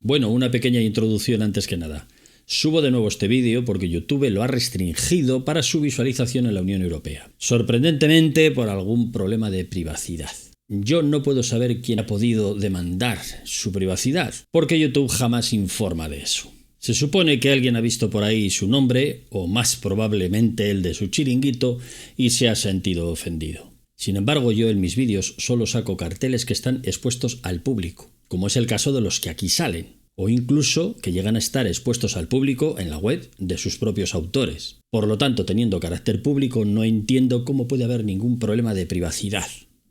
Bueno, una pequeña introducción antes que nada. Subo de nuevo este vídeo porque YouTube lo ha restringido para su visualización en la Unión Europea. Sorprendentemente por algún problema de privacidad. Yo no puedo saber quién ha podido demandar su privacidad, porque YouTube jamás informa de eso. Se supone que alguien ha visto por ahí su nombre, o más probablemente el de su chiringuito, y se ha sentido ofendido. Sin embargo, yo en mis vídeos solo saco carteles que están expuestos al público, como es el caso de los que aquí salen, o incluso que llegan a estar expuestos al público en la web de sus propios autores. Por lo tanto, teniendo carácter público, no entiendo cómo puede haber ningún problema de privacidad.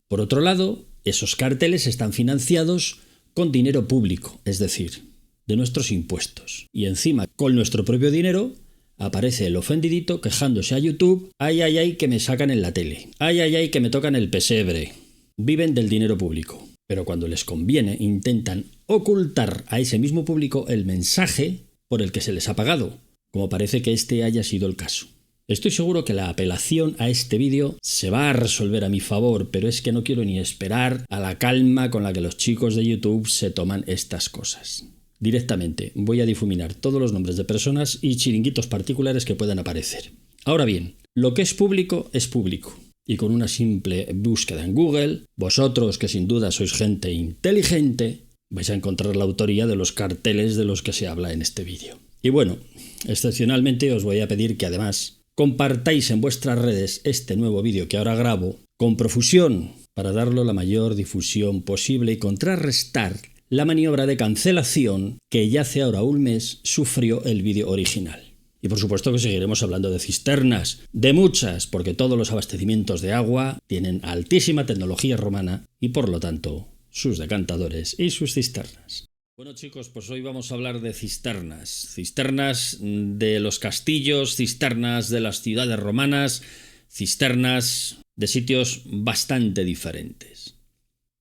Por otro lado, esos carteles están financiados con dinero público, es decir, de nuestros impuestos. Y encima, con nuestro propio dinero, aparece el ofendidito quejándose a YouTube: ¡ay, ay, ay, que me sacan en la tele! ¡Ay, ay, ay, que me tocan el pesebre! Viven del dinero público, pero cuando les conviene intentan ocultar a ese mismo público el mensaje por el que se les ha pagado, como parece que este haya sido el caso. Estoy seguro que la apelación a este vídeo se va a resolver a mi favor, pero es que no quiero ni esperar a la calma con la que los chicos de YouTube se toman estas cosas. Directamente voy a difuminar todos los nombres de personas y chiringuitos particulares que puedan aparecer. Ahora bien, lo que es público es público. Y con una simple búsqueda en Google, vosotros, que sin duda sois gente inteligente, vais a encontrar la autoría de los carteles de los que se habla en este vídeo. Y bueno, excepcionalmente os voy a pedir que además compartáis en vuestras redes este nuevo vídeo que ahora grabo con profusión para darlo la mayor difusión posible y contrarrestar la maniobra de cancelación que ya hace ahora un mes sufrió el vídeo original. Y por supuesto que seguiremos hablando de cisternas, de muchas, porque todos los abastecimientos de agua tienen altísima tecnología romana y por lo tanto sus decantadores y sus cisternas. Bueno chicos, pues hoy vamos a hablar de cisternas. Cisternas de los castillos, cisternas de las ciudades romanas, cisternas de sitios bastante diferentes.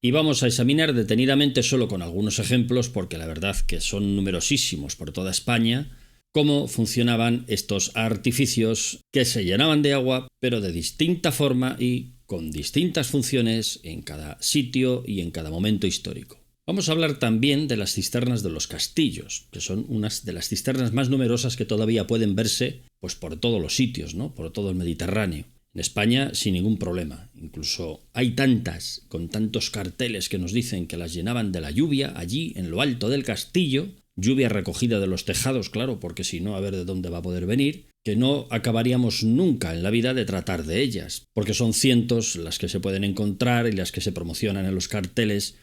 Y vamos a examinar detenidamente solo con algunos ejemplos, porque la verdad que son numerosísimos por toda España, cómo funcionaban estos artificios que se llenaban de agua, pero de distinta forma y con distintas funciones en cada sitio y en cada momento histórico. Vamos a hablar también de las cisternas de los castillos, que son unas de las cisternas más numerosas que todavía pueden verse pues por todos los sitios, ¿no? Por todo el Mediterráneo. En España sin ningún problema. Incluso hay tantas, con tantos carteles que nos dicen que las llenaban de la lluvia allí en lo alto del castillo, lluvia recogida de los tejados, claro, porque si no, a ver de dónde va a poder venir, que no acabaríamos nunca en la vida de tratar de ellas, porque son cientos las que se pueden encontrar y las que se promocionan en los carteles,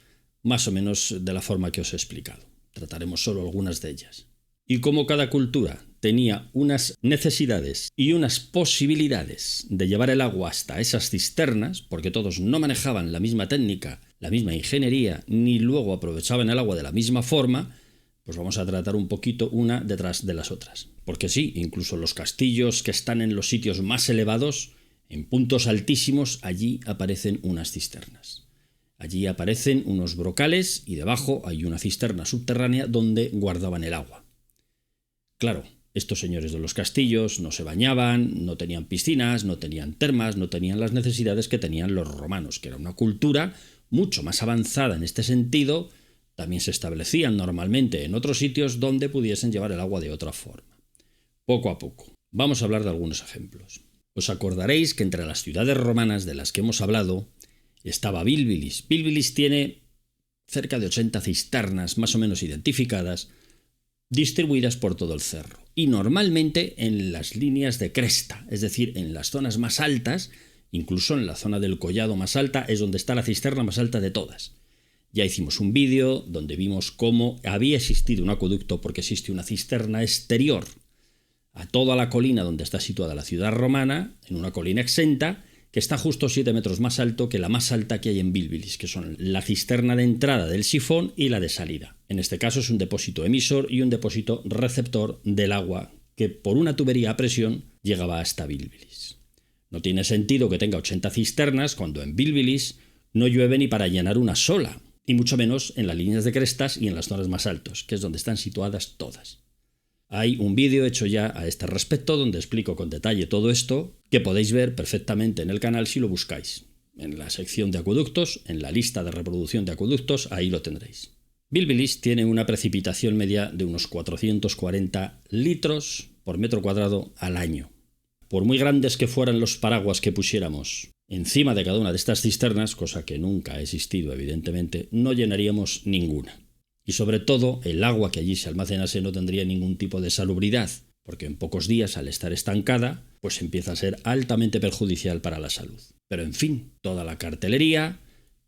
más o menos de la forma que os he explicado. Trataremos solo algunas de ellas. Y como cada cultura tenía unas necesidades y unas posibilidades de llevar el agua hasta esas cisternas, porque todos no manejaban la misma técnica, la misma ingeniería, ni luego aprovechaban el agua de la misma forma, pues vamos a tratar un poquito una detrás de las otras. Porque sí, incluso los castillos que están en los sitios más elevados, en puntos altísimos, allí aparecen unas cisternas. Allí aparecen unos brocales y debajo hay una cisterna subterránea donde guardaban el agua. Claro, estos señores de los castillos no se bañaban, no tenían piscinas, no tenían termas, no tenían las necesidades que tenían los romanos, que era una cultura mucho más avanzada en este sentido. También se establecían normalmente en otros sitios donde pudiesen llevar el agua de otra forma. Poco a poco. Vamos a hablar de algunos ejemplos. Os acordaréis que entre las ciudades romanas de las que hemos hablado estaba Bílbilis. Bílbilis tiene cerca de 80 cisternas más o menos identificadas, distribuidas por todo el cerro. Y normalmente en las líneas de cresta, es decir, en las zonas más altas, incluso en la zona del collado más alta, es donde está la cisterna más alta de todas. Ya hicimos un vídeo donde vimos cómo había existido un acueducto porque existe una cisterna exterior a toda la colina donde está situada la ciudad romana, en una colina exenta, que está justo 7 metros más alto que la más alta que hay en Bílbilis, que son la cisterna de entrada del sifón y la de salida. En este caso es un depósito emisor y un depósito receptor del agua que por una tubería a presión llegaba hasta Bílbilis. No tiene sentido que tenga 80 cisternas cuando en Bílbilis no llueve ni para llenar una sola, y mucho menos en las líneas de crestas y en las zonas más altas, que es donde están situadas todas. Hay un vídeo hecho ya a este respecto donde explico con detalle todo esto, que podéis ver perfectamente en el canal si lo buscáis. En la sección de acueductos, en la lista de reproducción de acueductos, ahí lo tendréis. Bilbilis tiene una precipitación media de unos 440 litros por metro cuadrado al año. Por muy grandes que fueran los paraguas que pusiéramos encima de cada una de estas cisternas, cosa que nunca ha existido evidentemente, no llenaríamos ninguna. Y sobre todo, el agua que allí se almacenase no tendría ningún tipo de salubridad, porque en pocos días, al estar estancada, pues empieza a ser altamente perjudicial para la salud. Pero en fin, toda la cartelería,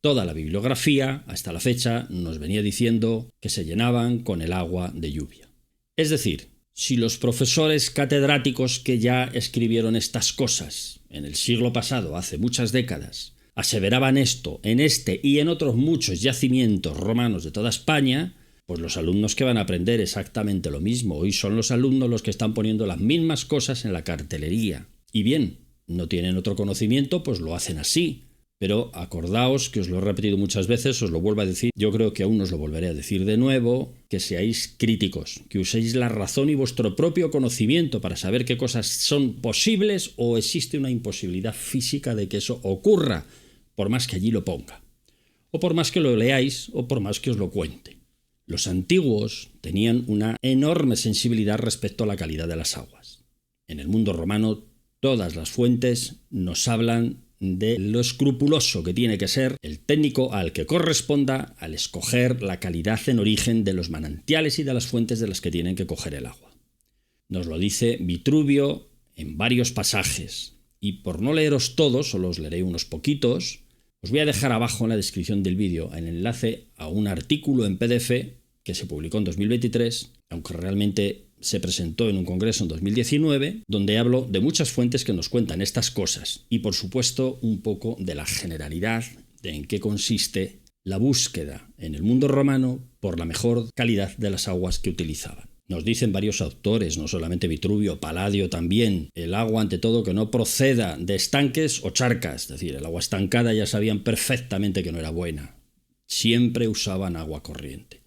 toda la bibliografía, hasta la fecha, nos venía diciendo que se llenaban con el agua de lluvia. Es decir, si los profesores catedráticos que ya escribieron estas cosas en el siglo pasado, hace muchas décadas, aseveraban esto en este y en otros muchos yacimientos romanos de toda España, pues los alumnos que van a aprender exactamente lo mismo. Hoy son los alumnos los que están poniendo las mismas cosas en la cartelería. Y bien, no tienen otro conocimiento, pues lo hacen así. Pero acordaos, que os lo he repetido muchas veces, os lo vuelvo a decir, yo creo que aún os lo volveré a decir de nuevo, que seáis críticos, que uséis la razón y vuestro propio conocimiento para saber qué cosas son posibles o existe una imposibilidad física de que eso ocurra, por más que allí lo ponga, o por más que lo leáis, o por más que os lo cuente. Los antiguos tenían una enorme sensibilidad respecto a la calidad de las aguas. En el mundo romano, todas las fuentes nos hablan de lo escrupuloso que tiene que ser el técnico al que corresponda al escoger la calidad en origen de los manantiales y de las fuentes de las que tienen que coger el agua. Nos lo dice Vitruvio en varios pasajes, y por no leeros todos, solo os leeré unos poquitos, os voy a dejar abajo en la descripción del vídeo el enlace a un artículo en PDF que se publicó en 2023, aunque realmente se presentó en un congreso en 2019, donde hablo de muchas fuentes que nos cuentan estas cosas y, por supuesto, un poco de la generalidad de en qué consiste la búsqueda en el mundo romano por la mejor calidad de las aguas que utilizaban. Nos dicen varios autores, no solamente Vitruvio, Palladio también, el agua ante todo que no proceda de estanques o charcas, es decir, el agua estancada ya sabían perfectamente que no era buena. Siempre usaban agua corriente.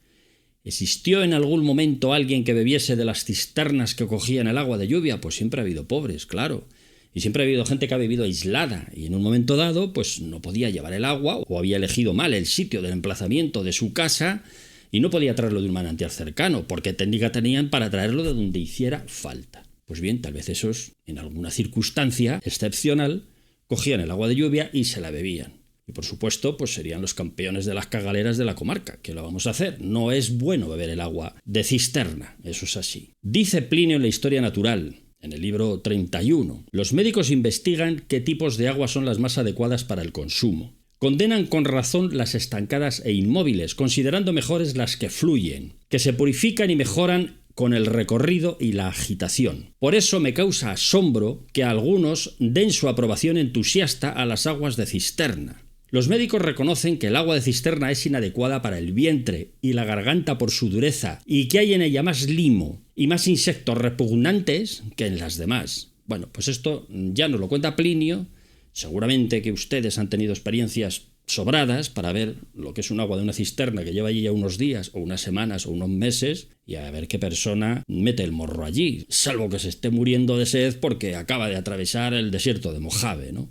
¿Existió en algún momento alguien que bebiese de las cisternas que cogían el agua de lluvia? Pues siempre ha habido pobres, claro. Y siempre ha habido gente que ha vivido aislada y en un momento dado pues no podía llevar el agua o había elegido mal el sitio del emplazamiento de su casa y no podía traerlo de un manantial cercano porque técnica tenían para traerlo de donde hiciera falta. Pues bien, tal vez esos, en alguna circunstancia excepcional, cogían el agua de lluvia y se la bebían. Y por supuesto, pues serían los campeones de las cagaleras de la comarca. ¿Qué lo vamos a hacer? No es bueno beber el agua de cisterna, eso es así. Dice Plinio en la Historia Natural, en el libro 31, los médicos investigan qué tipos de agua son las más adecuadas para el consumo. Condenan con razón las estancadas e inmóviles, considerando mejores las que fluyen, que se purifican y mejoran con el recorrido y la agitación. Por eso me causa asombro que algunos den su aprobación entusiasta a las aguas de cisterna. Los médicos reconocen que el agua de cisterna es inadecuada para el vientre y la garganta por su dureza y que hay en ella más limo y más insectos repugnantes que en las demás. Bueno, pues esto ya nos lo cuenta Plinio. Seguramente que ustedes han tenido experiencias sobradas para ver lo que es un agua de una cisterna que lleva allí ya unos días o unas semanas o unos meses y a ver qué persona mete el morro allí, salvo que se esté muriendo de sed porque acaba de atravesar el desierto de Mojave, ¿no?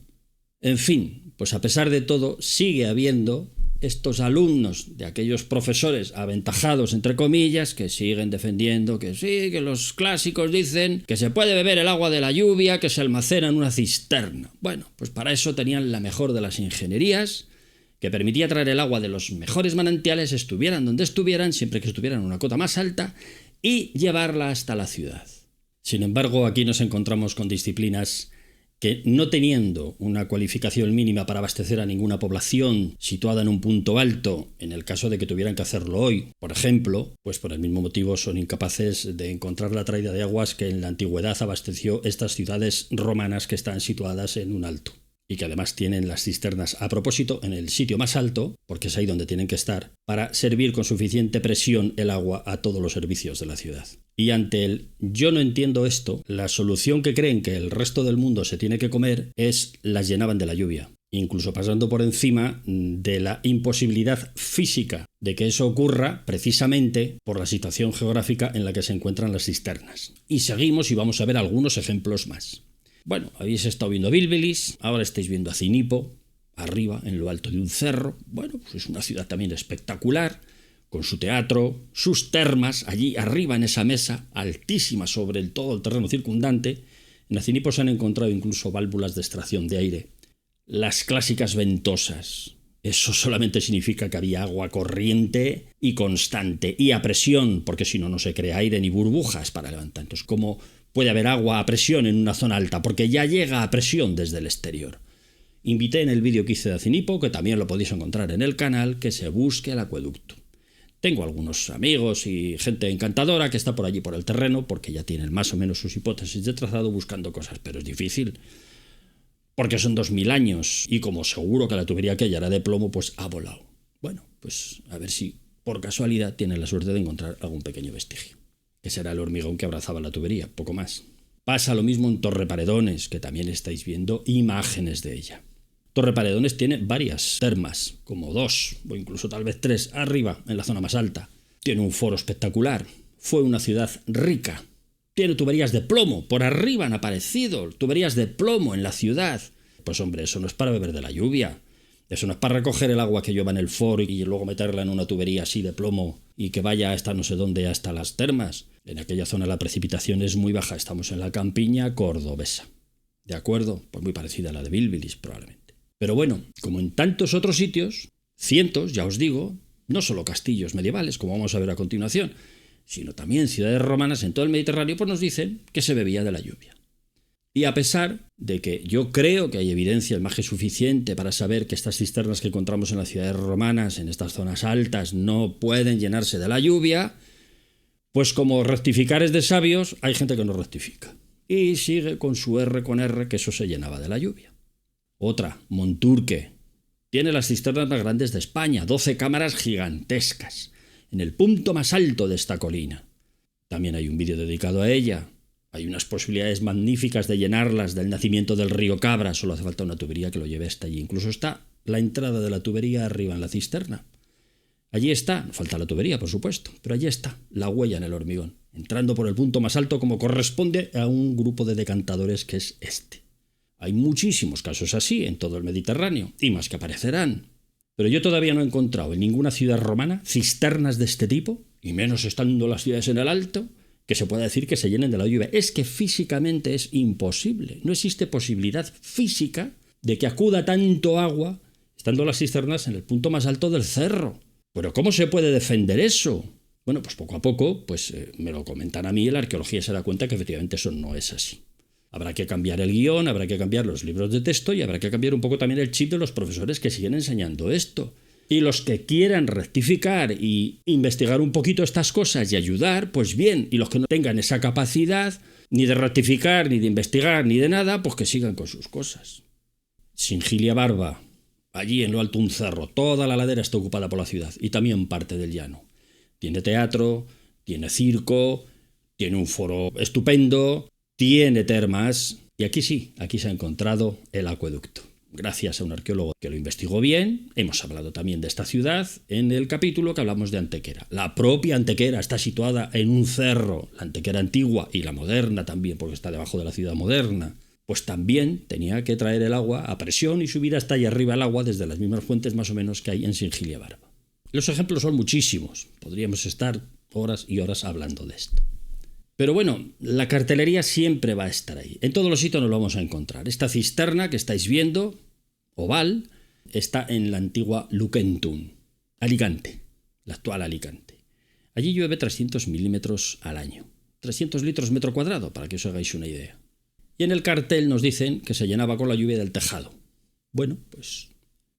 En fin, pues a pesar de todo sigue habiendo estos alumnos de aquellos profesores aventajados, entre comillas, que siguen defendiendo que sí, que los clásicos dicen que se puede beber el agua de la lluvia que se almacena en una cisterna. Bueno, pues para eso tenían la mejor de las ingenierías, que permitía traer el agua de los mejores manantiales, estuvieran donde estuvieran, siempre que estuvieran en una cota más alta, y llevarla hasta la ciudad. Sin embargo, aquí nos encontramos con disciplinas que, no teniendo una cualificación mínima para abastecer a ninguna población situada en un punto alto, en el caso de que tuvieran que hacerlo hoy, por ejemplo, pues por el mismo motivo son incapaces de encontrar la traída de aguas que en la antigüedad abasteció estas ciudades romanas que están situadas en un alto y que además tienen las cisternas a propósito en el sitio más alto, porque es ahí donde tienen que estar, para servir con suficiente presión el agua a todos los servicios de la ciudad. Y ante el yo no entiendo esto, la solución que creen que el resto del mundo se tiene que comer es las llenaban de la lluvia, incluso pasando por encima de la imposibilidad física de que eso ocurra precisamente por la situación geográfica en la que se encuentran las cisternas. Y seguimos y vamos a ver algunos ejemplos más. Bueno, habéis estado viendo Bilbilis, ahora estáis viendo a Cinipo, arriba, en lo alto de un cerro. Bueno, pues es una ciudad también espectacular, con su teatro, sus termas, allí arriba en esa mesa, altísima sobre todo el terreno circundante. En Acinipo se han encontrado incluso válvulas de extracción de aire. Las clásicas ventosas. Eso solamente significa que había agua corriente y constante y a presión, porque si no, no se crea aire ni burbujas para levantar. Entonces, ¿cómo puede haber agua a presión en una zona alta? Porque ya llega a presión desde el exterior. Invité en el vídeo que hice de Acinipo, que también lo podéis encontrar en el canal, que se busque el acueducto. Tengo algunos amigos y gente encantadora que está por allí por el terreno, porque ya tienen más o menos sus hipótesis de trazado buscando cosas, pero es difícil. Porque son 2000 años y como seguro que la tubería aquella era de plomo, pues ha volado. Bueno, pues a ver si por casualidad tienen la suerte de encontrar algún pequeño vestigio, que será el hormigón que abrazaba la tubería, poco más. Pasa lo mismo en Torreparedones, que también estáis viendo imágenes de ella. Torreparedones tiene varias termas, como 2 o incluso tal vez 3 arriba, en la zona más alta. Tiene un foro espectacular. Fue una ciudad rica. Tiene tuberías de plomo, por arriba han aparecido tuberías de plomo en la ciudad. Pues hombre, eso no es para beber de la lluvia. Eso no es para recoger el agua que lleva en el foro y luego meterla en una tubería así de plomo y que vaya hasta no sé dónde, hasta las termas. En aquella zona la precipitación es muy baja, estamos en la campiña cordobesa. ¿De acuerdo? Pues muy parecida a la de Bilbilis probablemente. Pero bueno, como en tantos otros sitios, cientos, ya os digo, no solo castillos medievales, como vamos a ver a continuación, sino también ciudades romanas en todo el Mediterráneo, pues nos dicen que se bebía de la lluvia. Y a pesar de que yo creo que hay evidencia más que suficiente para saber que estas cisternas que encontramos en las ciudades romanas, en estas zonas altas, no pueden llenarse de la lluvia, pues como rectificar es de sabios, hay gente que no rectifica. Y sigue con su R con R, que eso se llenaba de la lluvia. Otra, Monturque. Tiene las cisternas más grandes de España, 12 cámaras gigantescas, en el punto más alto de esta colina. También hay un vídeo dedicado a ella. Hay unas posibilidades magníficas de llenarlas del nacimiento del río Cabra, solo hace falta una tubería que lo lleve hasta allí. Incluso está la entrada de la tubería arriba en la cisterna. Allí está, no falta la tubería, por supuesto, pero allí está, la huella en el hormigón, entrando por el punto más alto como corresponde a un grupo de decantadores que es este. Hay muchísimos casos así en todo el Mediterráneo, y más que aparecerán. Pero yo todavía no he encontrado en ninguna ciudad romana cisternas de este tipo, y menos estando las ciudades en el alto, que se pueda decir que se llenen de la lluvia. Es que físicamente es imposible. No existe posibilidad física de que acuda tanto agua estando las cisternas en el punto más alto del cerro. ¿Pero cómo se puede defender eso? Bueno, pues poco a poco me lo comentan a mí y la arqueología se da cuenta que efectivamente eso no es así. Habrá que cambiar el guión, habrá que cambiar los libros de texto y habrá que cambiar un poco también el chip de los profesores que siguen enseñando esto. Y los que quieran rectificar y investigar un poquito estas cosas y ayudar, pues bien. Y los que no tengan esa capacidad, ni de rectificar, ni de investigar, ni de nada, pues que sigan con sus cosas. Singilia Barba, allí en lo alto un cerro, toda la ladera está ocupada por la ciudad y también parte del llano. Tiene teatro, tiene circo, tiene un foro estupendo, tiene termas y aquí sí, aquí se ha encontrado el acueducto. Gracias a un arqueólogo que lo investigó bien, hemos hablado también de esta ciudad en el capítulo que hablamos de Antequera. La propia Antequera está situada en un cerro, la Antequera antigua y la moderna también, porque está debajo de la ciudad moderna. Pues también tenía que traer el agua a presión y subir hasta allá arriba el agua desde las mismas fuentes más o menos que hay en Singilia Barba. Los ejemplos son muchísimos, podríamos estar horas y horas hablando de esto. Pero bueno, la cartelería siempre va a estar ahí. En todos los sitios nos lo vamos a encontrar. Esta cisterna que estáis viendo, oval, está en la antigua Luquentum, Alicante, la actual Alicante. Allí llueve 300 milímetros al año. 300 litros metro cuadrado, para que os hagáis una idea. Y en el cartel nos dicen que se llenaba con la lluvia del tejado. Bueno, pues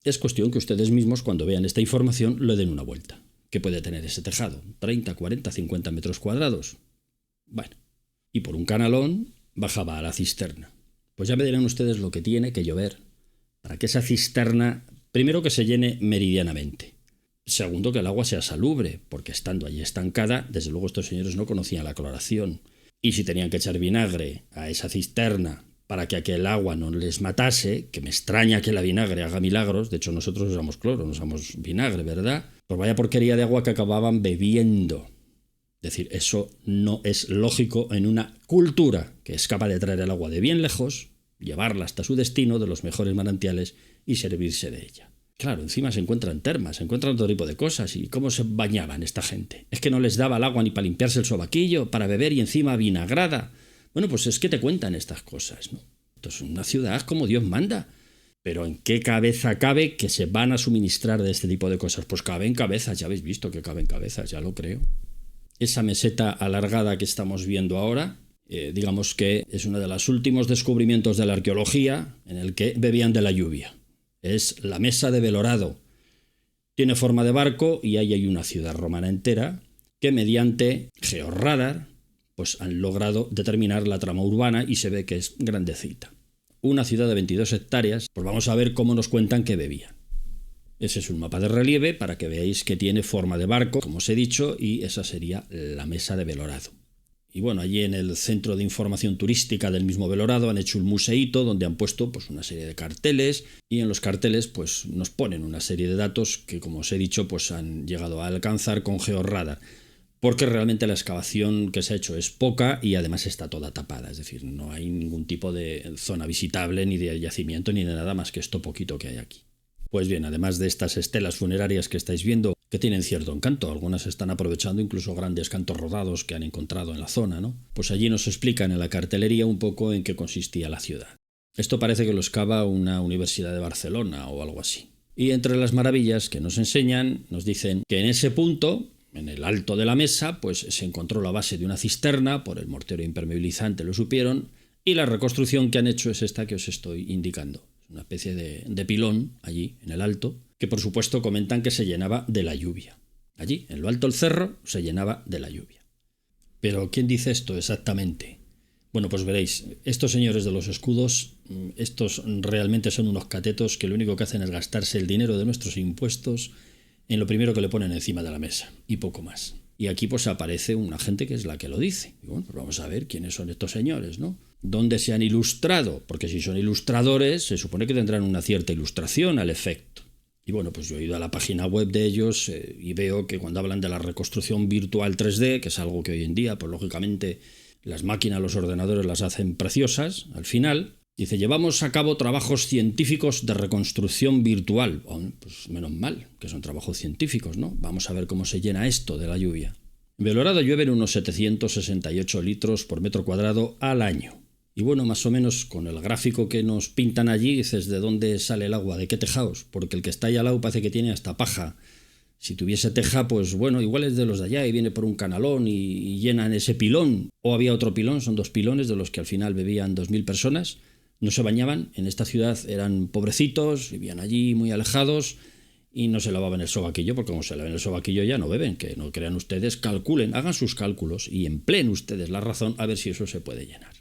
es cuestión que ustedes mismos, cuando vean esta información, le den una vuelta. ¿Qué puede tener ese tejado? 30, 40, 50 metros cuadrados. Bueno, y por un canalón bajaba a la cisterna. Pues ya me dirán ustedes lo que tiene que llover para que esa cisterna, primero que se llene meridianamente, segundo que el agua sea salubre, porque estando allí estancada, desde luego estos señores no conocían la cloración. Y si tenían que echar vinagre a esa cisterna para que aquel agua no les matase, que me extraña que la vinagre haga milagros, de hecho nosotros usamos cloro, no usamos vinagre, ¿verdad? Pues vaya porquería de agua que acababan bebiendo. Es decir, eso no es lógico en una cultura que es capaz de traer el agua de bien lejos, llevarla hasta su destino de los mejores manantiales y servirse de ella. Claro, encima se encuentran termas, se encuentran todo tipo de cosas. ¿Y cómo se bañaban esta gente? ¿Es que no les daba el agua ni para limpiarse el sobaquillo, para beber y encima vinagrada? Bueno, pues es que te cuentan estas cosas, ¿no? Entonces, una ciudad como Dios manda. Pero ¿en qué cabeza cabe que se van a suministrar de este tipo de cosas? Pues cabe en cabezas, ya habéis visto que cabe en cabezas, ya lo creo. Esa meseta alargada que estamos viendo ahora, digamos que es uno de los últimos descubrimientos de la arqueología en el que bebían de la lluvia. Es la Mesa de Belorado. Tiene forma de barco y ahí hay una ciudad romana entera que mediante georradar pues han logrado determinar la trama urbana y se ve que es grandecita. Una ciudad de 22 hectáreas, pues vamos a ver cómo nos cuentan que bebían. Ese es un mapa de relieve para que veáis que tiene forma de barco, como os he dicho, y esa sería la Mesa de Belorado. Y bueno, allí en el Centro de Información Turística del mismo Belorado han hecho un museíto donde han puesto pues una serie de carteles y en los carteles pues nos ponen una serie de datos que, como os he dicho, pues han llegado a alcanzar con georradar. Porque realmente la excavación que se ha hecho es poca y además está toda tapada, es decir, no hay ningún tipo de zona visitable, ni de yacimiento, ni de nada más que esto poquito que hay aquí. Pues bien, además de estas estelas funerarias que estáis viendo, que tienen cierto encanto, algunas están aprovechando incluso grandes cantos rodados que han encontrado en la zona, ¿no? Pues allí nos explican en la cartelería un poco en qué consistía la ciudad. Esto parece que lo excava una universidad de Barcelona o algo así. Y entre las maravillas que nos enseñan, nos dicen que en ese punto, en el alto de la mesa, pues se encontró la base de una cisterna, por el mortero impermeabilizante lo supieron, y la reconstrucción que han hecho es esta que os estoy indicando. Es una especie de pilón allí, en el alto, que por supuesto comentan que se llenaba de la lluvia. Allí, en lo alto del cerro, se llenaba de la lluvia. Pero, ¿quién dice esto exactamente? Bueno, pues veréis, estos señores de los escudos, estos realmente son unos catetos que lo único que hacen es gastarse el dinero de nuestros impuestos en lo primero que le ponen encima de la mesa, y poco más. Y aquí pues aparece una gente que es la que lo dice. Y bueno, pues vamos a ver quiénes son estos señores, ¿no? ¿Dónde se han ilustrado? Porque si son ilustradores, se supone que tendrán una cierta ilustración al efecto. Y bueno, pues yo he ido a la página web de ellos y veo que cuando hablan de la reconstrucción virtual 3D, que es algo que hoy en día, pues lógicamente las máquinas, los ordenadores las hacen preciosas, al final, dice, llevamos a cabo trabajos científicos de reconstrucción virtual. Oh, pues menos mal, que son trabajos científicos, ¿no? Vamos a ver cómo se llena esto de la lluvia. En Belorado llueven unos 768 litros por metro cuadrado al año. Y bueno, más o menos con el gráfico que nos pintan allí, dices, ¿de dónde sale el agua? ¿De qué tejados? Porque el que está ahí al lado parece que tiene hasta paja. Si tuviese teja, pues bueno, igual es de los de allá y viene por un canalón y llenan ese pilón. O había otro pilón, son dos pilones de los que al final bebían 2.000 personas. No se bañaban, en esta ciudad eran pobrecitos, vivían allí muy alejados y no se lavaban el sobaquillo, porque como se lavan el sobaquillo ya no beben, que no crean ustedes, calculen, hagan sus cálculos y empleen ustedes la razón a ver si eso se puede llenar.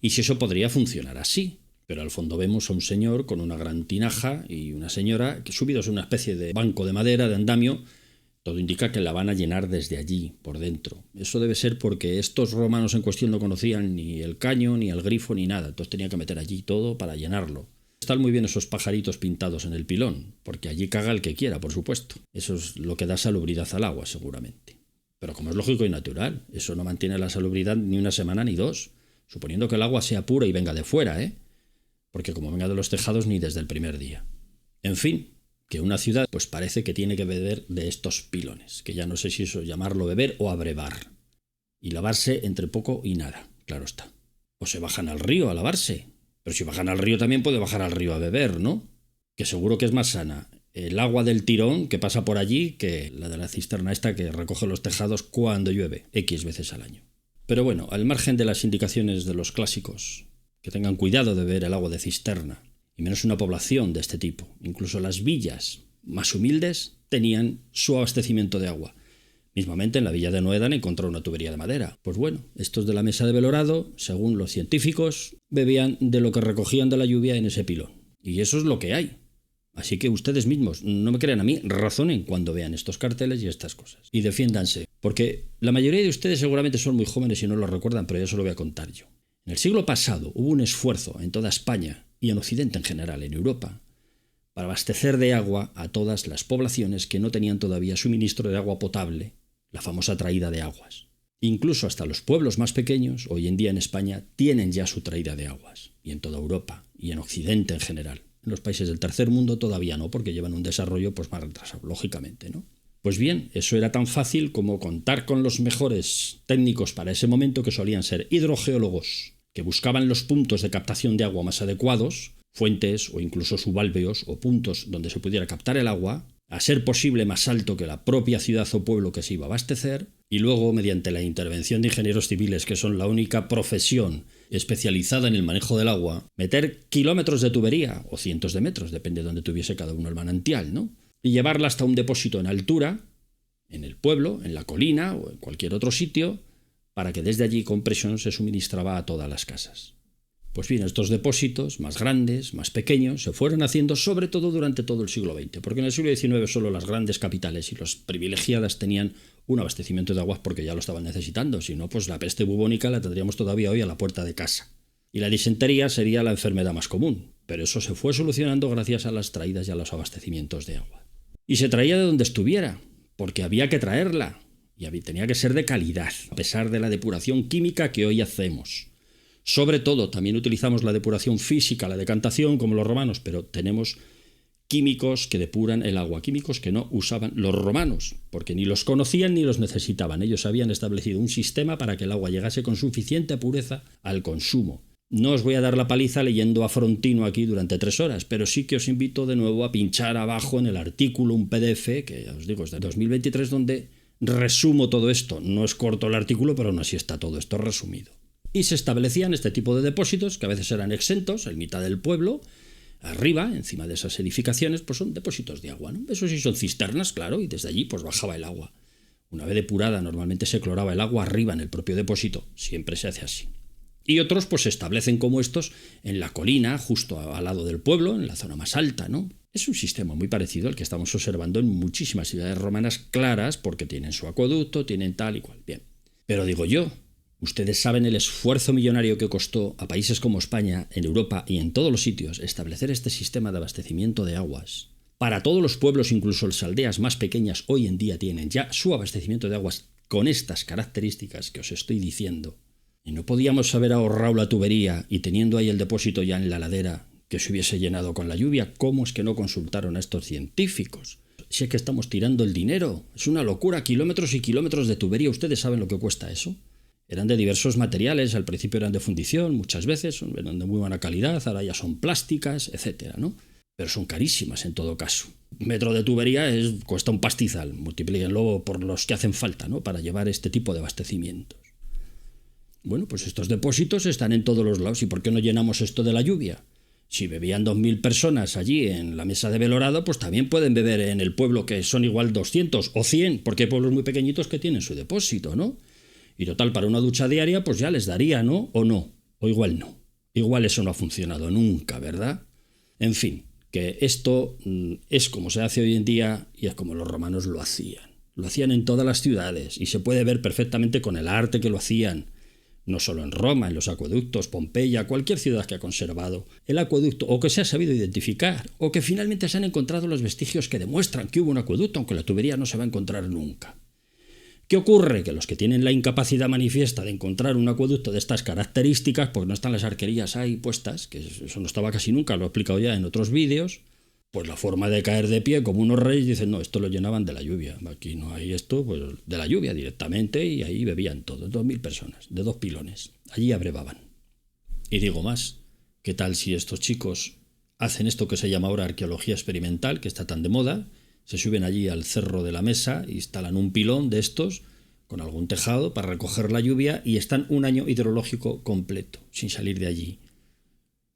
Y si eso podría funcionar así. Pero al fondo vemos a un señor con una gran tinaja y una señora que subidos a una especie de banco de madera, de andamio. Todo indica que la van a llenar desde allí, por dentro. Eso debe ser porque estos romanos en cuestión no conocían ni el caño, ni el grifo, ni nada. Entonces tenían que meter allí todo para llenarlo. Están muy bien esos pajaritos pintados en el pilón, porque allí caga el que quiera, por supuesto. Eso es lo que da salubridad al agua, seguramente. Pero como es lógico y natural, eso no mantiene la salubridad ni una semana ni dos, suponiendo que el agua sea pura y venga de fuera, ¿eh? Porque como venga de los tejados ni desde el primer día. En fin, que una ciudad pues parece que tiene que beber de estos pilones, que ya no sé si eso llamarlo beber o abrevar. Y lavarse entre poco y nada, claro está. O se bajan al río a lavarse, pero si bajan al río también puede bajar al río a beber, ¿no? Que seguro que es más sana el agua del tirón que pasa por allí que la de la cisterna esta que recoge los tejados cuando llueve, X veces al año. Pero bueno, al margen de las indicaciones de los clásicos, que tengan cuidado de beber el agua de cisterna, y menos una población de este tipo. Incluso las villas más humildes tenían su abastecimiento de agua. Mismamente en la villa de Noedan encontró una tubería de madera. Pues bueno, estos de la Mesa de Belorado, según los científicos, bebían de lo que recogían de la lluvia en ese pilón. Y eso es lo que hay. Así que ustedes mismos, no me crean a mí, razonen cuando vean estos carteles y estas cosas. Y defiéndanse, porque la mayoría de ustedes seguramente son muy jóvenes y no lo recuerdan, pero ya se lo voy a contar yo. En el siglo pasado hubo un esfuerzo en toda España y en Occidente en general, en Europa, para abastecer de agua a todas las poblaciones que no tenían todavía suministro de agua potable, la famosa traída de aguas. Incluso hasta los pueblos más pequeños, hoy en día en España, tienen ya su traída de aguas, y en toda Europa, y en Occidente en general. En los países del tercer mundo todavía no, porque llevan un desarrollo pues más retrasado, lógicamente, ¿no? Pues bien, eso era tan fácil como contar con los mejores técnicos para ese momento, que solían ser hidrogeólogos, que buscaban los puntos de captación de agua más adecuados, fuentes o incluso subalveos o puntos donde se pudiera captar el agua, a ser posible más alto que la propia ciudad o pueblo que se iba a abastecer, y luego, mediante la intervención de ingenieros civiles, que son la única profesión especializada en el manejo del agua, meter kilómetros de tubería, o cientos de metros, depende de donde tuviese cada uno el manantial, ¿no? Y llevarla hasta un depósito en altura, en el pueblo, en la colina o en cualquier otro sitio, para que desde allí con presión se suministraba a todas las casas. Pues bien, estos depósitos, más grandes, más pequeños, se fueron haciendo sobre todo durante todo el siglo XX, porque en el siglo XIX solo las grandes capitales y las privilegiadas tenían un abastecimiento de aguas porque ya lo estaban necesitando, si no, pues la peste bubónica la tendríamos todavía hoy a la puerta de casa. Y la disentería sería la enfermedad más común, pero eso se fue solucionando gracias a las traídas y a los abastecimientos de agua. Y se traía de donde estuviera, porque había que traerla, y tenía que ser de calidad, a pesar de la depuración química que hoy hacemos. Sobre todo, también utilizamos la depuración física, la decantación, como los romanos, pero tenemos químicos que depuran el agua, químicos que no usaban los romanos, porque ni los conocían ni los necesitaban. Ellos habían establecido un sistema para que el agua llegase con suficiente pureza al consumo. No os voy a dar la paliza leyendo a Frontino aquí durante 3 horas, pero sí que os invito de nuevo a pinchar abajo en el artículo un PDF, que ya os digo, es de 2023, donde resumo todo esto. No es corto el artículo, pero aún así está todo esto resumido. Y se establecían este tipo de depósitos, que a veces eran exentos, en mitad del pueblo, arriba, encima de esas edificaciones, pues son depósitos de agua, ¿no? Eso sí son cisternas, claro, y desde allí pues bajaba el agua. Una vez depurada, normalmente se cloraba el agua arriba en el propio depósito, siempre se hace así. Y otros pues se establecen como estos en la colina, justo al lado del pueblo, en la zona más alta, ¿no? Es un sistema muy parecido al que estamos observando en muchísimas ciudades romanas claras, porque tienen su acueducto, tienen tal y cual. Bien, pero digo yo, ustedes saben el esfuerzo millonario que costó a países como España, en Europa y en todos los sitios, establecer este sistema de abastecimiento de aguas. Para todos los pueblos, incluso las aldeas más pequeñas, hoy en día tienen ya su abastecimiento de aguas con estas características que os estoy diciendo. Y no podíamos haber ahorrado la tubería y teniendo ahí el depósito ya en la ladera que se hubiese llenado con la lluvia. ¿Cómo es que no consultaron a estos científicos? Si es que estamos tirando el dinero. Es una locura, kilómetros y kilómetros de tubería. ¿Ustedes saben lo que cuesta eso? Eran de diversos materiales, al principio eran de fundición, muchas veces, eran de muy buena calidad, ahora ya son plásticas, etcétera, ¿no? Pero son carísimas en todo caso. Un metro de tubería cuesta un pastizal, multiplíquenlo por los que hacen falta, ¿no? Para llevar este tipo de abastecimientos. Bueno, pues estos depósitos están en todos los lados. ¿Y por qué no llenamos esto de la lluvia? Si bebían 2.000 personas allí en la mesa de velorado, pues también pueden beber en el pueblo, que son igual 200 o 100, porque hay pueblos muy pequeñitos que tienen su depósito, ¿no? Y total, para una ducha diaria, pues ya les daría, ¿no? O no. O igual no. Igual eso no ha funcionado nunca, ¿verdad? En fin, que esto es como se hace hoy en día y es como los romanos lo hacían. Lo hacían en todas las ciudades y se puede ver perfectamente con el arte que lo hacían. No solo en Roma, en los acueductos, Pompeya, cualquier ciudad que ha conservado el acueducto o que se ha sabido identificar o que finalmente se han encontrado los vestigios que demuestran que hubo un acueducto, aunque la tubería no se va a encontrar nunca. ¿Qué ocurre? Que los que tienen la incapacidad manifiesta de encontrar un acueducto de estas características, pues no están las arquerías ahí puestas, que eso no estaba casi nunca, lo he explicado ya en otros vídeos, pues la forma de caer de pie como unos reyes, dicen, no, esto lo llenaban de la lluvia, aquí no hay esto, pues de la lluvia directamente, y ahí bebían todo, 2.000 personas, de 2 pilones, allí abrevaban. Y digo más, ¿qué tal si estos chicos hacen esto que se llama ahora arqueología experimental, que está tan de moda? Se suben allí al cerro de la Mesa, instalan un pilón de estos con algún tejado para recoger la lluvia y están un año hidrológico completo, sin salir de allí.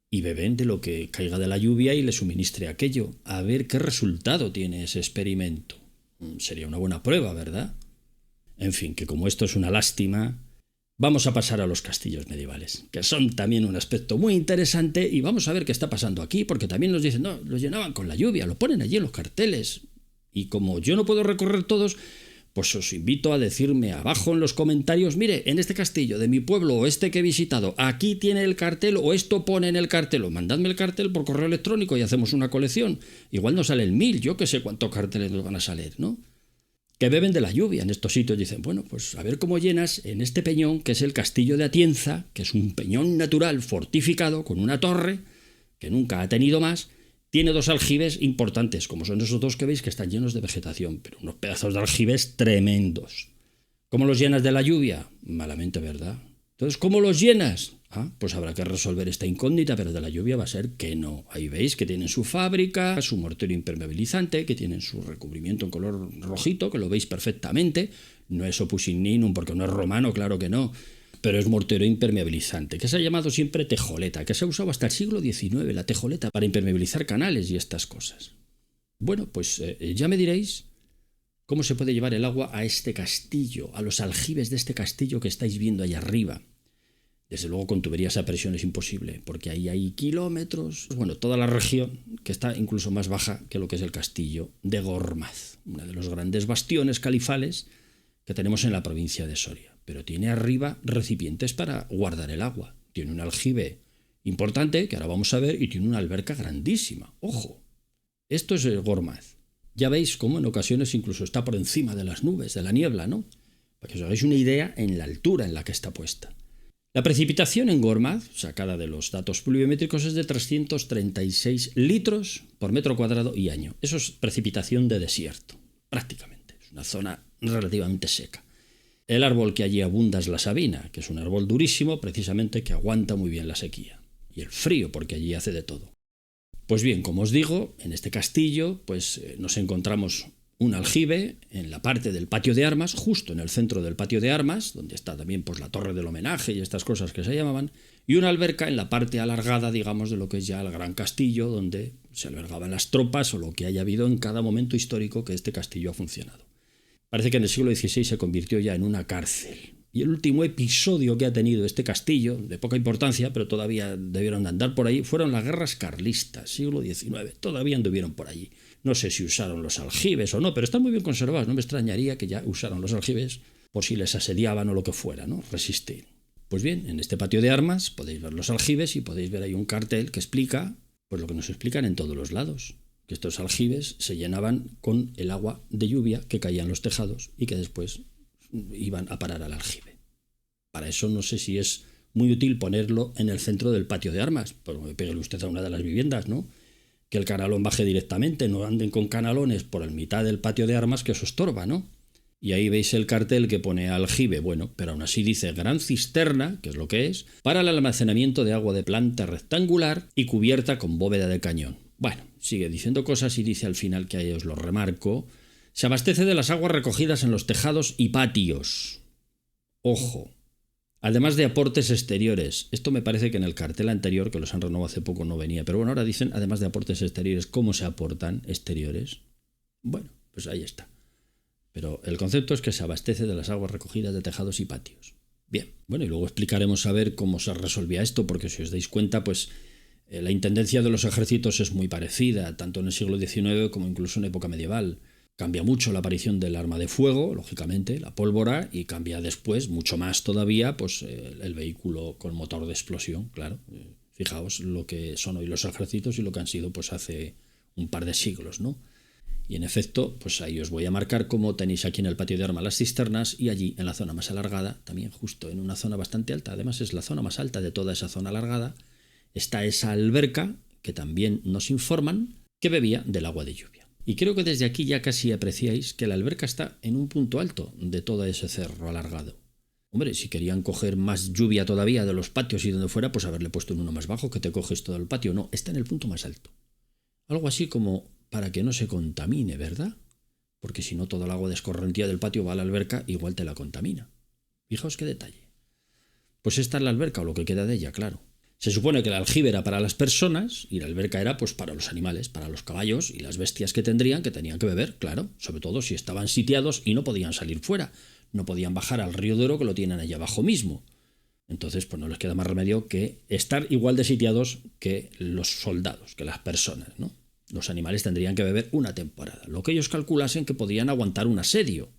Y beben de lo que caiga de la lluvia y le suministre aquello. A ver qué resultado tiene ese experimento. Sería una buena prueba, ¿verdad? En fin, que como esto es una lástima, vamos a pasar a los castillos medievales, que son también un aspecto muy interesante, y vamos a ver qué está pasando aquí, porque también nos dicen, no, los llenaban con la lluvia, lo ponen allí en los carteles. Y como yo no puedo recorrer todos, pues os invito a decirme abajo en los comentarios, mire, en este castillo de mi pueblo o este que he visitado, aquí tiene el cartel o esto pone en el cartel, o mandadme el cartel por correo electrónico y hacemos una colección. Igual nos salen 1000, yo que sé cuántos carteles nos van a salir, ¿no? Que beben de la lluvia en estos sitios. Dicen, bueno, pues a ver cómo llenas en este peñón, que es el castillo de Atienza, que es un peñón natural fortificado con una torre, que nunca ha tenido más, Tiene dos aljibes importantes, como son esos dos que veis que están llenos de vegetación, pero unos pedazos de aljibes tremendos. ¿Cómo los llenas de la lluvia? Malamente, ¿verdad? Entonces, ¿cómo los llenas? Pues habrá que resolver esta incógnita, pero de la lluvia va a ser que no. Ahí veis que tienen su fábrica, su mortero impermeabilizante, que tienen su recubrimiento en color rojito, que lo veis perfectamente. No es opus igninum porque no es romano, claro que no, pero es mortero impermeabilizante, que se ha llamado siempre tejoleta, que se ha usado hasta el siglo XIX, la tejoleta, para impermeabilizar canales y estas cosas. Bueno, pues ya me diréis cómo se puede llevar el agua a este castillo, a los aljibes de este castillo que estáis viendo ahí arriba. Desde luego con tuberías a presión es imposible, porque ahí hay kilómetros, bueno, toda la región que está incluso más baja que lo que es el castillo de Gormaz, uno de los grandes bastiones califales que tenemos en la provincia de Soria. Pero tiene arriba recipientes para guardar el agua. Tiene un aljibe importante, que ahora vamos a ver, y tiene una alberca grandísima. ¡Ojo! Esto es el Gormaz. Ya veis cómo en ocasiones incluso está por encima de las nubes, de la niebla, ¿no? Para que os hagáis una idea en la altura en la que está puesta. La precipitación en Gormaz, sacada de los datos pluviométricos, es de 336 litros por metro cuadrado y año. Eso es precipitación de desierto, prácticamente. Es una zona relativamente seca. El árbol que allí abunda es la sabina, que es un árbol durísimo, precisamente que aguanta muy bien la sequía. Y el frío, porque allí hace de todo. Pues bien, como os digo, en este castillo pues nos encontramos un aljibe en la parte del patio de armas, justo en el centro del patio de armas, donde está también pues la torre del homenaje y estas cosas que se llamaban, y una alberca en la parte alargada, digamos, de lo que es ya el gran castillo, donde se albergaban las tropas o lo que haya habido en cada momento histórico que este castillo ha funcionado. Parece que en el siglo XVI se convirtió ya en una cárcel. Y el último episodio que ha tenido este castillo, de poca importancia, pero todavía debieron de andar por ahí, fueron las guerras carlistas, siglo XIX. Todavía anduvieron por allí. No sé si usaron los aljibes o no, pero están muy bien conservados. No me extrañaría que ya usaron los aljibes por si les asediaban o lo que fuera, ¿no? Resistir. Pues bien, en este patio de armas podéis ver los aljibes y podéis ver ahí un cartel que explica pues lo que nos explican en todos los lados. Que estos aljibes se llenaban con el agua de lluvia que caía en los tejados y que después iban a parar al aljibe. Para eso no sé si es muy útil ponerlo en el centro del patio de armas, pero pégale usted a una de las viviendas, ¿no? Que el canalón baje directamente, no anden con canalones por el mitad del patio de armas que os estorba, ¿no? Y ahí veis el cartel que pone aljibe, bueno, pero aún así dice gran cisterna, que es lo que es, para el almacenamiento de agua de planta rectangular y cubierta con bóveda de cañón. Bueno, sigue diciendo cosas y dice al final, que ahí os lo remarco, se abastece de las aguas recogidas en los tejados y patios. Ojo. Además de aportes exteriores. Esto me parece que en el cartel anterior, que los han renovado hace poco, no venía. Pero bueno, ahora dicen, además de aportes exteriores, ¿cómo se aportan exteriores? Bueno, pues ahí está. Pero el concepto es que se abastece de las aguas recogidas de tejados y patios. Bien, bueno, y luego explicaremos a ver cómo se resolvía esto, porque si os dais cuenta, pues la intendencia de los ejércitos es muy parecida, tanto en el siglo XIX como incluso en época medieval. Cambia mucho la aparición del arma de fuego, lógicamente, la pólvora, y cambia después, mucho más todavía, pues el vehículo con motor de explosión, claro. Fijaos lo que son hoy los ejércitos y lo que han sido pues hace un par de siglos, ¿no? Y en efecto, pues ahí os voy a marcar cómo tenéis aquí en el patio de armas las cisternas y allí en la zona más alargada, también justo en una zona bastante alta, además es la zona más alta de toda esa zona alargada, está esa alberca que también nos informan que bebía del agua de lluvia. Y creo que desde aquí ya casi apreciáis que la alberca está en un punto alto de todo ese cerro alargado. Hombre, si querían coger más lluvia todavía de los patios y donde fuera, pues haberle puesto en uno más bajo que te coges todo el patio. No, está en el punto más alto. Algo así como para que no se contamine, ¿verdad? Porque si no, todo el agua de escorrentía del patio va a la alberca, igual te la contamina. Fijaos qué detalle. Pues esta es la alberca o lo que queda de ella, claro. Se supone que el aljibe era para las personas y la alberca era pues para los animales, para los caballos y las bestias que tenían que beber, claro, sobre todo si estaban sitiados y no podían salir fuera, no podían bajar al río Duero que lo tienen allá abajo mismo. Entonces pues no les queda más remedio que estar igual de sitiados que los soldados, que las personas, ¿no? Los animales tendrían que beber una temporada, lo que ellos calculasen que podían aguantar un asedio,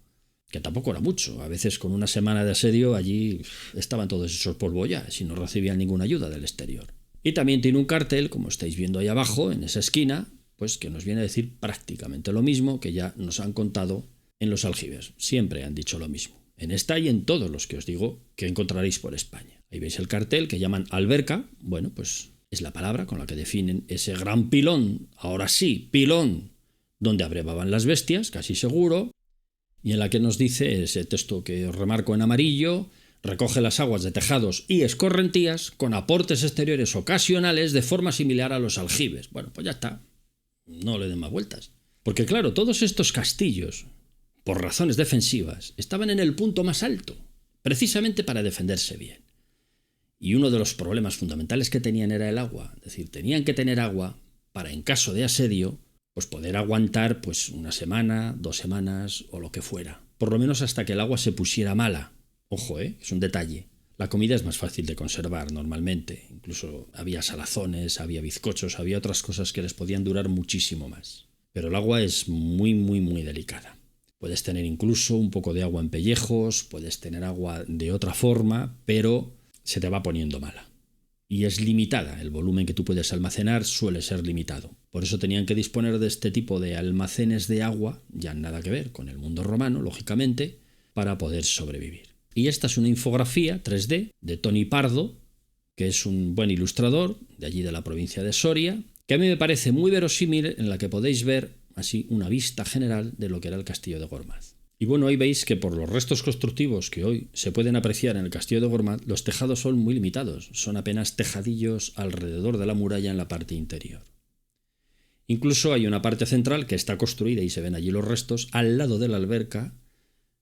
que tampoco era mucho. A veces con una semana de asedio allí estaban todos esos polvo ya, si no recibían ninguna ayuda del exterior. Y también tiene un cartel, como estáis viendo ahí abajo, en esa esquina, pues que nos viene a decir prácticamente lo mismo que ya nos han contado en los aljibes. Siempre han dicho lo mismo. En esta y en todos los que os digo que encontraréis por España. Ahí veis el cartel que llaman alberca. Bueno, pues es la palabra con la que definen ese gran pilón, ahora sí, pilón, donde abrevaban las bestias, casi seguro, y en la que nos dice ese texto que os remarco en amarillo: recoge las aguas de tejados y escorrentías con aportes exteriores ocasionales de forma similar a los aljibes. Bueno, pues ya está, no le den más vueltas. Porque claro, todos estos castillos, por razones defensivas, estaban en el punto más alto, precisamente para defenderse bien. Y uno de los problemas fundamentales que tenían era el agua. Es decir, tenían que tener agua para, en caso de asedio, pues poder aguantar pues una semana, 2 semanas o lo que fuera. Por lo menos hasta que el agua se pusiera mala. Ojo, es un detalle. La comida es más fácil de conservar normalmente. Incluso había salazones, había bizcochos, había otras cosas que les podían durar muchísimo más. Pero el agua es muy, muy, muy delicada. Puedes tener incluso un poco de agua en pellejos, puedes tener agua de otra forma, pero se te va poniendo mala. Y es limitada, el volumen que tú puedes almacenar suele ser limitado. Por eso tenían que disponer de este tipo de almacenes de agua, ya nada que ver con el mundo romano, lógicamente, para poder sobrevivir. Y esta es una infografía 3D de Tony Pardo, que es un buen ilustrador de allí de la provincia de Soria, que a mí me parece muy verosímil, en la que podéis ver así una vista general de lo que era el castillo de Gormaz. Y bueno, ahí veis que por los restos constructivos que hoy se pueden apreciar en el castillo de Gormaz, los tejados son muy limitados, son apenas tejadillos alrededor de la muralla en la parte interior. Incluso hay una parte central que está construida y se ven allí los restos al lado de la alberca,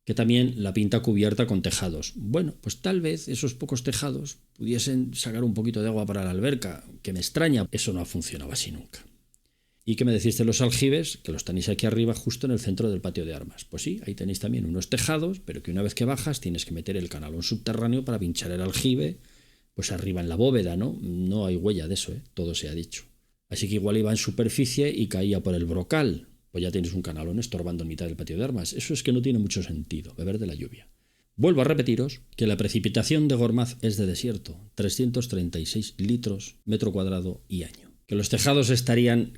que también la pinta cubierta con tejados. Bueno, pues tal vez esos pocos tejados pudiesen sacar un poquito de agua para la alberca, que me extraña, eso no ha funcionado así nunca. ¿Y qué me decís de los aljibes? Que los tenéis aquí arriba, justo en el centro del patio de armas. Pues sí, ahí tenéis también unos tejados, pero que una vez que bajas tienes que meter el canalón subterráneo para pinchar el aljibe, pues arriba en la bóveda, ¿no? No hay huella de eso, todo se ha dicho. Así que igual iba en superficie y caía por el brocal. Pues ya tienes un canalón estorbando en mitad del patio de armas. Eso es que no tiene mucho sentido, beber de la lluvia. Vuelvo a repetiros que la precipitación de Gormaz es de desierto, 336 litros metro cuadrado y año. Que los tejados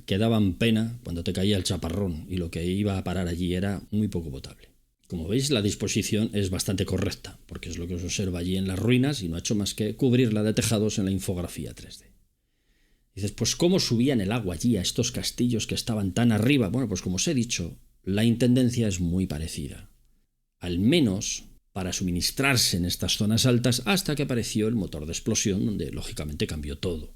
que daban pena cuando te caía el chaparrón, y lo que iba a parar allí era muy poco potable. Como veis, la disposición es bastante correcta, porque es lo que se observa allí en las ruinas y no ha hecho más que cubrirla de tejados en la infografía 3D. Dices, pues ¿cómo subían el agua allí a estos castillos que estaban tan arriba? Bueno, pues como os he dicho, la intendencia es muy parecida. Al menos para suministrarse en estas zonas altas, hasta que apareció el motor de explosión, donde lógicamente cambió todo.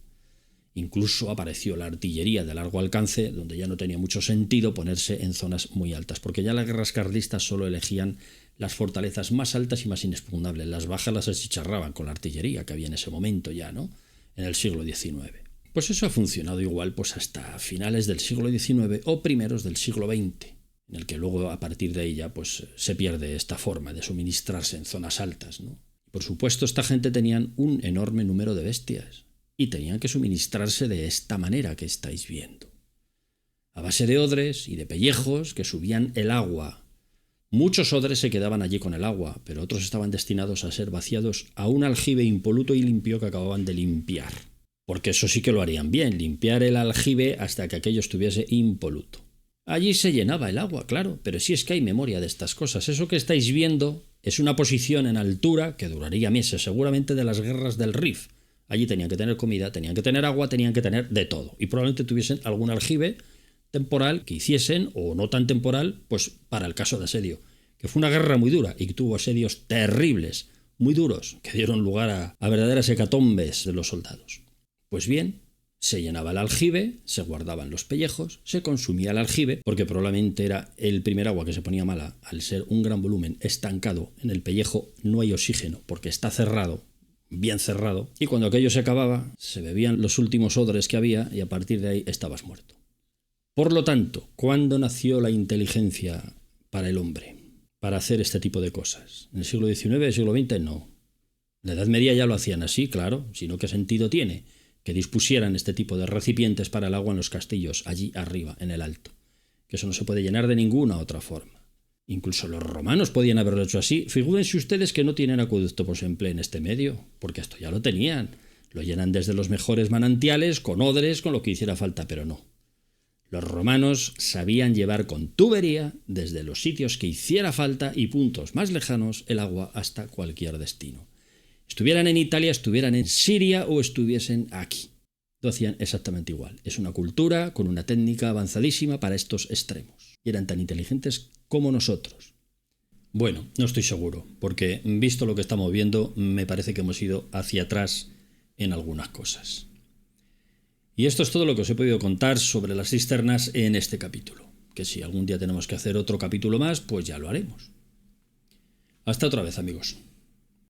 Incluso apareció la artillería de largo alcance, donde ya no tenía mucho sentido ponerse en zonas muy altas, porque ya las guerras carlistas solo elegían las fortalezas más altas y más inexpugnables. Las bajas las achicharraban con la artillería que había en ese momento ya, ¿no? En el siglo XIX. Pues eso ha funcionado igual pues hasta finales del siglo XIX o primeros del siglo XX, en el que luego a partir de ahí ya pues se pierde esta forma de suministrarse en zonas altas, ¿no? Por supuesto, esta gente tenían un enorme número de bestias y tenían que suministrarse de esta manera que estáis viendo. A base de odres y de pellejos que subían el agua. Muchos odres se quedaban allí con el agua, pero otros estaban destinados a ser vaciados a un aljibe impoluto y limpio que acababan de limpiar. Porque eso sí que lo harían bien, limpiar el aljibe hasta que aquello estuviese impoluto. Allí se llenaba el agua, claro, pero sí es que hay memoria de estas cosas. Eso que estáis viendo es una posición en altura que duraría meses, seguramente de las guerras del Rif. Allí tenían que tener comida, tenían que tener agua, tenían que tener de todo. Y probablemente tuviesen algún aljibe temporal que hiciesen, o no tan temporal, pues para el caso de asedio. Que fue una guerra muy dura y que tuvo asedios terribles, muy duros, que dieron lugar a verdaderas hecatombes de los soldados. Pues bien, se llenaba el aljibe, se guardaban los pellejos, se consumía el aljibe, porque probablemente era el primer agua que se ponía mala, al ser un gran volumen estancado en el pellejo, no hay oxígeno, porque está cerrado, bien cerrado, y cuando aquello se acababa, se bebían los últimos odres que había y a partir de ahí estabas muerto. Por lo tanto, ¿cuándo nació la inteligencia para el hombre? Para hacer este tipo de cosas. ¿En el siglo XIX, el siglo XX? No. En la Edad Media ya lo hacían así, claro, sino ¿qué sentido tiene que dispusieran este tipo de recipientes para el agua en los castillos, allí arriba, en el alto? Que eso no se puede llenar de ninguna otra forma. Incluso los romanos podían haberlo hecho así. Figúrense ustedes que no tienen acueducto por ejemplo en este medio, porque esto ya lo tenían. Lo llenan desde los mejores manantiales, con odres, con lo que hiciera falta, pero no. Los romanos sabían llevar con tubería desde los sitios que hiciera falta y puntos más lejanos el agua hasta cualquier destino. Estuvieran en Italia, estuvieran en Siria o estuviesen aquí. lo hacían exactamente igual. Es una cultura con una técnica avanzadísima para estos extremos. Y eran tan inteligentes como nosotros. Bueno, no estoy seguro, porque visto lo que estamos viendo, me parece que hemos ido hacia atrás en algunas cosas. Y esto es todo lo que os he podido contar sobre las cisternas en este capítulo. Que si algún día tenemos que hacer otro capítulo más, pues ya lo haremos. Hasta otra vez, amigos.